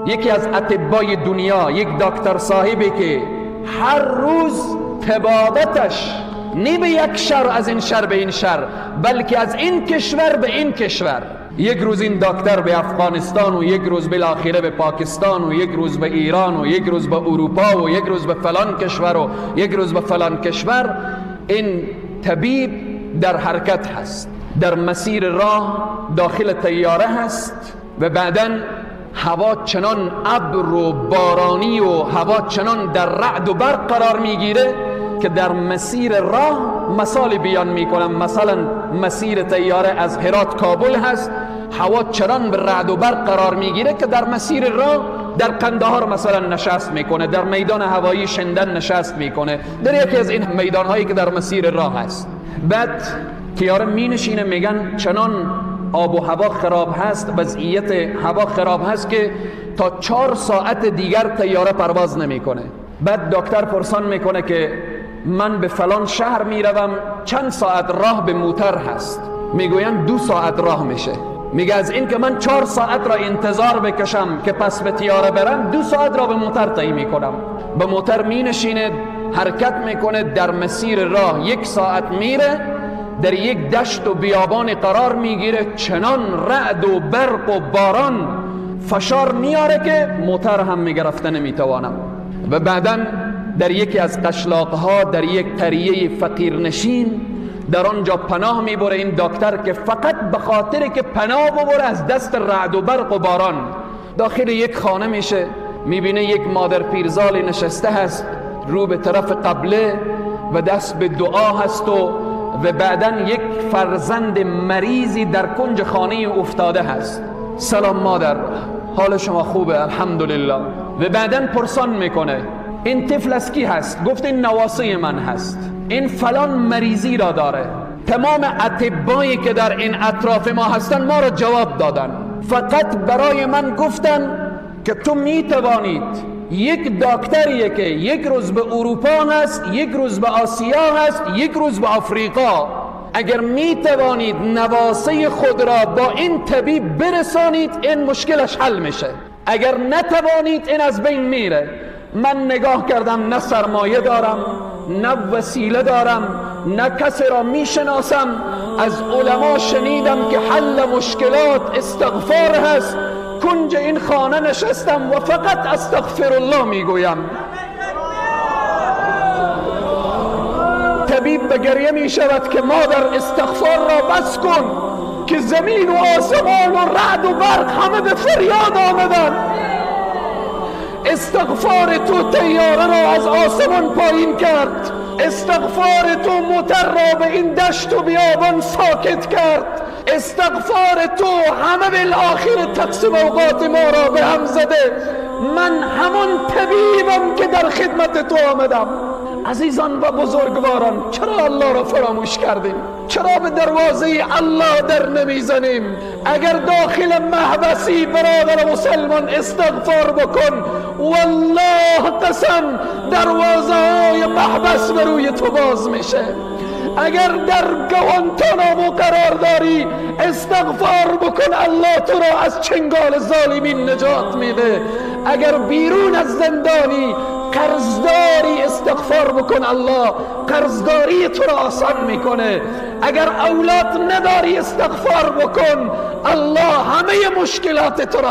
یکی از اطبای دنیا، یک دکتر صاحبی که هر روز طبابتش نه به یک شهر از این شهر به این شهر، بلکه از این کشور به این کشور، یک روز این دکتر به افغانستان و یک روز بالاخره به پاکستان و یک روز به ایران و یک روز به اروپا و یک روز به فلان کشور و یک روز به فلان کشور. این طبیب در حرکت هست، در مسیر راه داخل طیاره هست و بعداً هوا چنان ابر و بارانی و هوا چنان در رعد و برق قرار میگیره که در مسیر راه مثال بیان میکنم، مثلا مسیر طیاره از هرات کابل هست، هوا چنان به رعد و برق قرار میگیره که در مسیر راه در قندهار مثلا نشست میکنه، در میدان هوایی شندن نشست میکنه، در یکی از این میدان هایی که در مسیر راه هست. بعد طیاره می نشینه، میگن چنان آب و هوا خراب هست، وضعیت هوا خراب هست که تا 4 ساعت دیگر طیاره پرواز نمیکنه. بعد دکتر پرسان میکنه که من به فلان شهر میروم، چند ساعت راه به موتر هست؟ میگوین 2 ساعت راه میشه. میگه از این که من 4 ساعت را انتظار بکشم که پس به طیاره برم، 2 ساعت را به موتر طی میکنم. به موتر می نشینه، حرکت میکنه، در مسیر راه 1 ساعت میره، در یک دشت و بیابان قرار میگیره، چنان رعد و برق و باران فشار میاره که موتر هم میگرفته نمیتوانم. و بعداً در یکی از قشلاقها، در یک قریه فقیرنشین، در آنجا پناه میبره این دکتر که فقط به خاطر که پناه ببره از دست رعد و برق و باران. داخل یک خانه میشه، میبینه یک مادر پیرزال نشسته هست رو به طرف قبله و دست به دعا هست و بعداً یک فرزند مریضی در کنج خانه افتاده هست. سلام مادر، حال شما خوبه؟ الحمدلله. و بعداً پرسان میکنه این طفل از کی هست؟ گفت این نواسه من هست، این فلان مریضی را داره. تمام اطبایی که در این اطراف ما هستن ما را جواب دادن، فقط برای من گفتن که تو میتوانید، یک دکتریه که یک روز به اروپا هست، یک روز به آسیا هست، یک روز به آفریقا، اگر میتوانید نواسه خود را با این طبیب برسانید این مشکلش حل میشه، اگر نتوانید این از بین میره. من نگاه کردم، نه سرمایه دارم، نه وسیله دارم، نه کسی را میشناسم. از علما شنیدم که حل مشکلات استغفار هست. کنج این خانه نشستم و فقط استغفر الله میگویم. طبیب به گریه می شود که مادر استغفار را بس کن که زمین و آسمان و رعد و برق همه به فریاد آمدن. استغفار تو طیاره را از آسمان پایین کرد، استغفار تو موتر را به این دشت و بیابان ساکت کرد، استغفار تو همه بالاخره تقسیم اوقات ما را به هم زده. من همون طبیبم که در خدمت تو آمدم. عزیزان و بزرگواران، چرا الله را فراموش کردیم؟ چرا به دروازه الله در نمیزنیم؟ اگر داخل محبسی برادر مسلمان استغفار بکن، والله قسم دروازه های محبس به روی تو باز میشه. اگر در گوانتانامو قرار داری استغفار بکن، الله تو را از چنگال ظالمین نجات میده. اگر بیرون از زندانی قرضداری استغفار بکن، الله قرضداری تو را آسان میکنه. اگر اولاد نداری استغفار بکن، الله همه مشکلات تو را